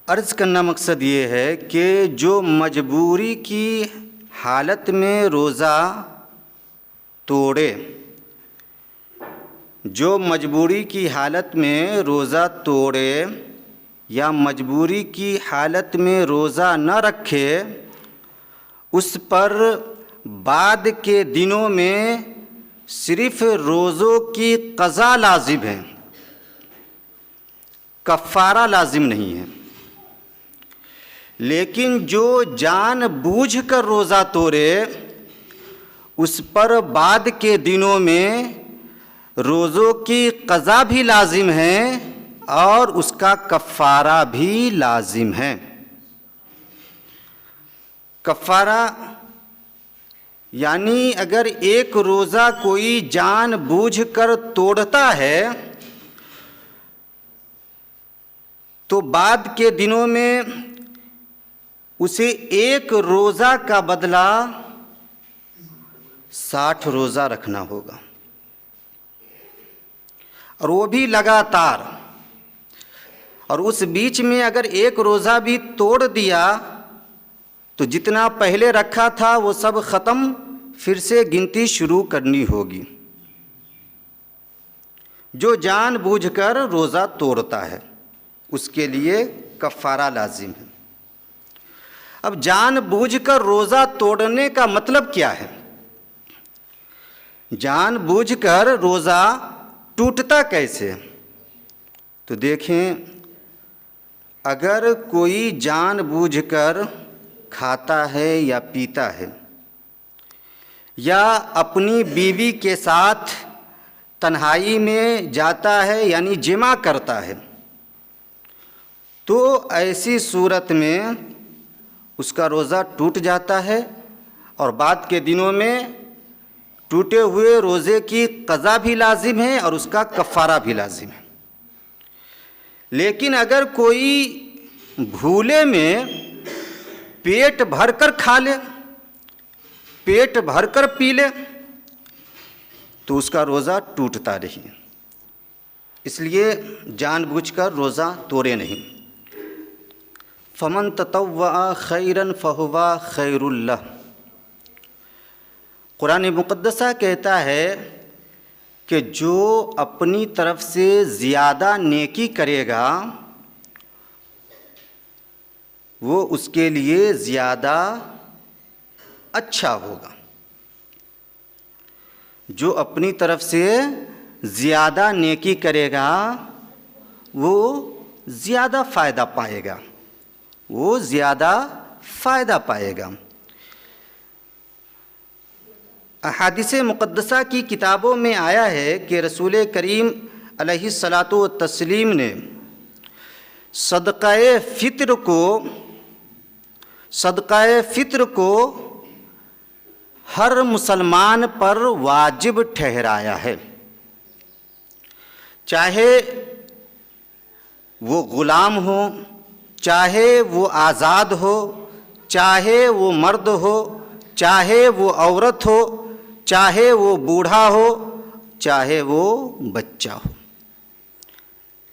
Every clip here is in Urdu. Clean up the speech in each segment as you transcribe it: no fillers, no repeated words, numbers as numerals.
عرض کرنا مقصد یہ ہے کہ جو مجبوری کی حالت میں روزہ توڑے، جو مجبوری کی حالت میں روزہ توڑے یا مجبوری کی حالت میں روزہ نہ رکھے، اس پر بعد کے دنوں میں صرف روزوں کی قضا لازم ہے، کفارہ لازم نہیں ہے۔ لیکن جو جان بوجھ کر روزہ توڑے، اس پر بعد کے دنوں میں روزوں کی قضا بھی لازم ہے اور اس کا کفارہ بھی لازم ہے۔ کفارہ یعنی اگر ایک روزہ کوئی جان بوجھ کر توڑتا ہے تو بعد کے دنوں میں اسے ایک روزہ کا بدلہ 60 روزہ رکھنا ہوگا، اور وہ بھی لگاتار۔ اور اس بیچ میں اگر ایک روزہ بھی توڑ دیا تو جتنا پہلے رکھا تھا وہ سب ختم، پھر سے گنتی شروع کرنی ہوگی۔ جو جان بوجھ کر روزہ توڑتا ہے اس کے لیے کفارہ لازم ہے۔ اب جان بوجھ کر روزہ توڑنے کا مطلب کیا ہے؟ جان بوجھ کر روزہ ٹوٹتا کیسے؟ تو دیکھیں، اگر کوئی جان بوجھ کر کھاتا ہے یا پیتا ہے یا اپنی بیوی کے ساتھ تنہائی میں جاتا ہے یعنی جمع کرتا ہے، تو ایسی صورت میں اس کا روزہ ٹوٹ جاتا ہے اور بعد کے دنوں میں ٹوٹے ہوئے روزے کی قضا بھی لازم ہے اور اس کا کفارہ بھی لازم ہے۔ لیکن اگر کوئی بھولے میں پیٹ بھر کر کھا لے، پیٹ بھر کر پی لے، تو اس کا روزہ ٹوٹتا نہیں۔ اس لیے جان بوجھ کر روزہ توڑے نہیں۔ فمن تطوع خیرا فہو خیر لہ، قرآن مقدسہ کہتا ہے کہ جو اپنی طرف سے زیادہ نیکی کرے گا وہ اس کے لیے زیادہ اچھا ہوگا۔ جو اپنی طرف سے زیادہ نیکی کرے گا وہ زیادہ فائدہ پائے گا، وہ زیادہ فائدہ پائے گا۔ احادیث مقدسہ کی کتابوں میں آیا ہے کہ رسول کریم علیہ الصلاۃ والتسلیم نے صدقہ فطر کو ہر مسلمان پر واجب ٹھہرایا ہے، چاہے وہ غلام ہو، چاہے وہ آزاد ہو، چاہے وہ مرد ہو، چاہے وہ عورت ہو، چاہے وہ بوڑھا ہو، چاہے وہ بچہ ہو۔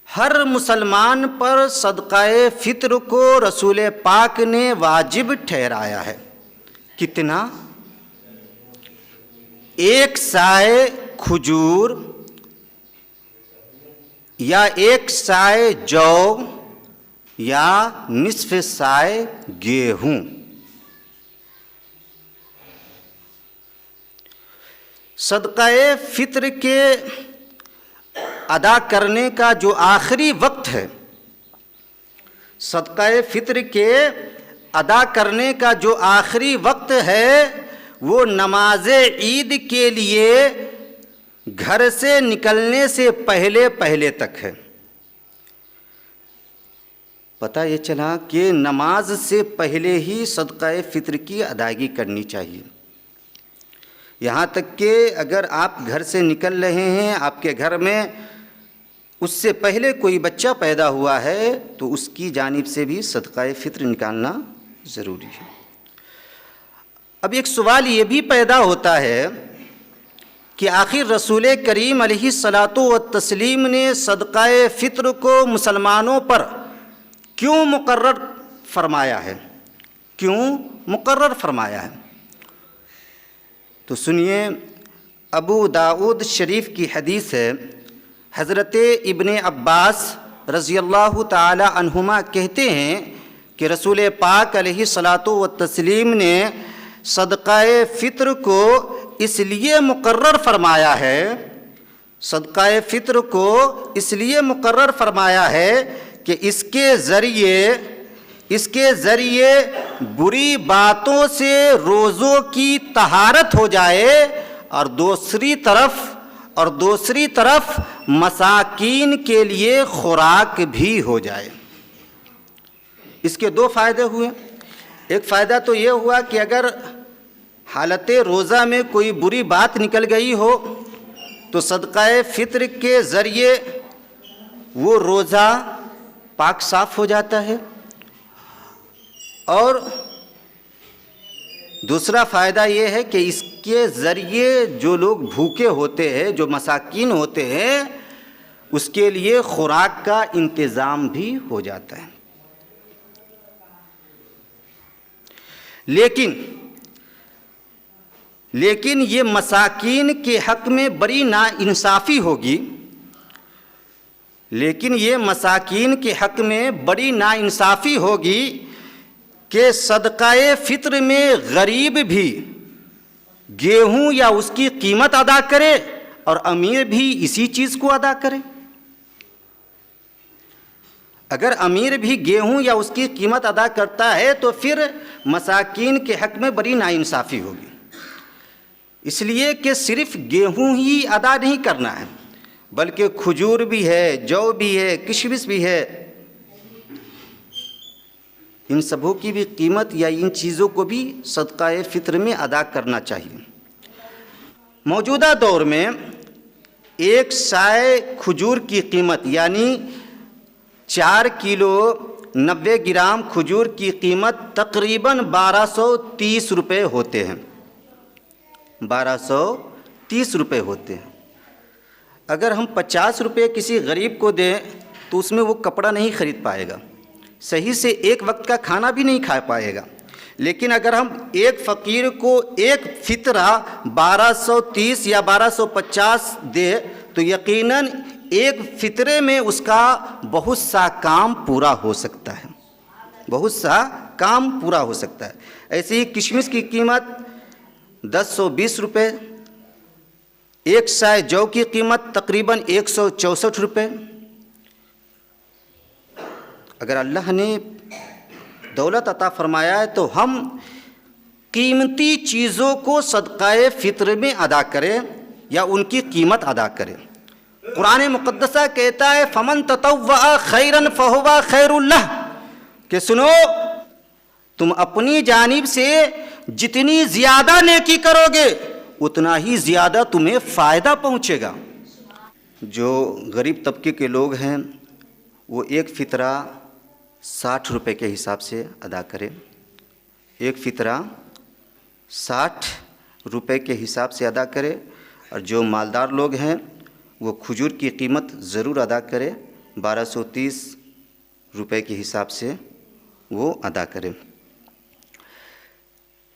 ہر مسلمان پر صدقہ فطر کو رسول پاک نے واجب ٹھہرایا ہے۔ کتنا؟ ایک سائے کھجور یا ایک سائے جو یا نصف سائے گیہوں۔ صدقہ فطر کے ادا کرنے کا جو آخری وقت ہے، صدقہ فطر کے ادا کرنے کا جو آخری وقت ہے وہ نماز عید کے لیے گھر سے نکلنے سے پہلے تک ہے۔ پتہ یہ چلا کہ نماز سے پہلے ہی صدقہ فطر کی ادائیگی کرنی چاہیے۔ یہاں تک کہ اگر آپ گھر سے نکل رہے ہیں، آپ کے گھر میں اس سے پہلے کوئی بچہ پیدا ہوا ہے تو اس کی جانب سے بھی صدقہ فطر نکالنا ضروری ہے۔ اب ایک سوال یہ بھی پیدا ہوتا ہے کہ آخر رسول کریم علیہ الصلاۃ والتسلیم نے صدقہ فطر کو مسلمانوں پر کیوں مقرر فرمایا ہے؟ کیوں مقرر فرمایا ہے؟ تو سنیے، ابو داؤد شریف کی حدیث ہے، حضرت ابن عباس رضی اللہ تعالی عنہما کہتے ہیں کہ رسول پاک علیہ الصلاۃ والتسلیم نے صدقہ فطر کو اس لیے مقرر فرمایا ہے، صدقہ فطر کو اس لیے مقرر فرمایا ہے کہ اس کے ذریعے بری باتوں سے روزوں کی طہارت ہو جائے اور دوسری طرف مساکین کے لیے خوراک بھی ہو جائے۔ اس کے دو فائدے ہوئے۔ ایک فائدہ تو یہ ہوا کہ اگر حالت روزہ میں کوئی بری بات نکل گئی ہو تو صدقہ فطر کے ذریعے وہ روزہ پاک صاف ہو جاتا ہے، اور دوسرا فائدہ یہ ہے کہ اس کے ذریعے جو لوگ بھوکے ہوتے ہیں، جو مساکین ہوتے ہیں، اس کے لیے خوراک کا انتظام بھی ہو جاتا ہے۔ لیکن یہ مساکین کے حق میں بڑی ناانصافی ہوگی، کہ صدقہ فطر میں غریب بھی گیہوں یا اس کی قیمت ادا کرے اور امیر بھی اسی چیز کو ادا کرے۔ اگر امیر بھی گیہوں یا اس کی قیمت ادا کرتا ہے تو پھر مساکین کے حق میں بڑی ناانصافی ہوگی، اس لیے کہ صرف گیہوں ہی ادا نہیں کرنا ہے، بلکہ کھجور بھی ہے، جو بھی ہے، کشمش بھی ہے، ان سبوں کی بھی قیمت یا ان چیزوں کو بھی صدقہ فطر میں ادا کرنا چاہیے۔ موجودہ دور میں ایک سائے کھجور کی قیمت یعنی 4 کلو 90 گرام کھجور کی قیمت تقریباً 1230 روپے ہوتے ہیں، 1230 روپے ہوتے ہیں۔ اگر ہم 50 روپے کسی غریب کو دیں تو اس میں وہ کپڑا نہیں خرید پائے گا، صحیح سے ایک وقت کا کھانا بھی نہیں کھا پائے گا۔ لیکن اگر ہم ایک فقیر کو ایک فطرہ 1230 یا 1250 دے تو یقیناً ایک فطرے میں اس کا بہت سا کام پورا ہو سکتا ہے، ایسے ہی کشمش کی قیمت 1020 روپے، ایک سائے جو کی قیمت تقریباً 164 روپے۔ اگر اللہ نے دولت عطا فرمایا ہے تو ہم قیمتی چیزوں کو صدقہ فطر میں ادا کریں یا ان کی قیمت ادا کریں۔ قرآن مقدسہ کہتا ہے فمن تطوع خیرا فہو خیر اللہ، کہ سنو تم اپنی جانب سے جتنی زیادہ نیکی کرو گے اتنا ہی زیادہ تمہیں فائدہ پہنچے گا۔ جو غریب طبقے کے لوگ ہیں وہ ایک فطرہ 60 روپے کے حساب سے ادا کرے، ایک فطرہ 60 روپے کے حساب سے ادا کرے، اور جو مالدار لوگ ہیں وہ کھجور کی قیمت ضرور ادا کرے، 1230 روپے کے حساب سے وہ ادا کرے۔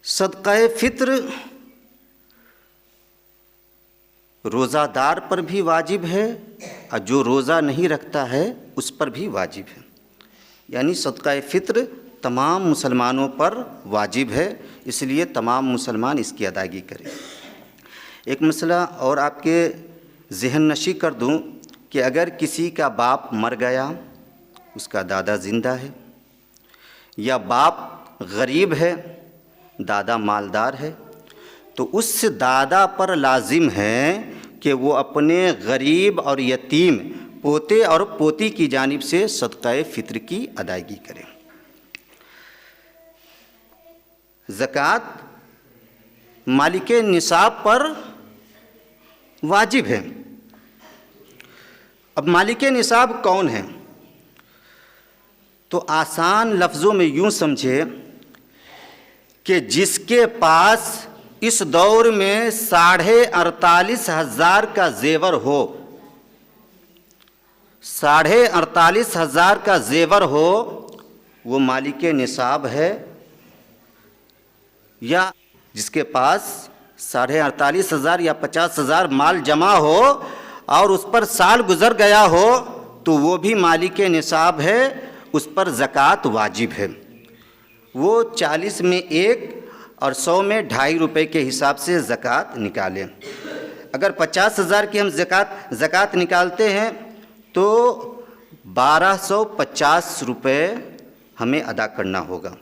صدقہ فطر روزہ دار پر بھی واجب ہے اور جو روزہ نہیں رکھتا ہے اس پر بھی واجب ہے، یعنی صدقہ فطر تمام مسلمانوں پر واجب ہے، اس لیے تمام مسلمان اس کی ادائیگی کریں۔ ایک مسئلہ اور آپ کے ذہن نشی کر دوں کہ اگر کسی کا باپ مر گیا، اس کا دادا زندہ ہے، یا باپ غریب ہے دادا مالدار ہے، تو اس دادا پر لازم ہے کہ وہ اپنے غریب اور یتیم پوتے اور پوتی کی جانب سے صدقہ فطر کی ادائیگی کریں۔ زکوٰۃ مالک نصاب پر واجب ہے۔ اب مالک نصاب کون ہے؟ تو آسان لفظوں میں یوں سمجھے کہ جس کے پاس اس دور میں 48,500 کا زیور ہو، 48,500 کا زیور ہو وہ مالک نصاب ہے، یا جس کے پاس 48,500 یا 50,000 مال جمع ہو اور اس پر سال گزر گیا ہو تو وہ بھی مالک نصاب ہے، اس پر زکوٰۃ واجب ہے۔ وہ 40 میں 1 اور 100 میں 2.5 روپے کے حساب سے زکوٰۃ نکالیں۔ اگر 50,000 کی ہم زکوٰۃ نکالتے ہیں تو 1250 روپے ہمیں ادا کرنا ہوگا۔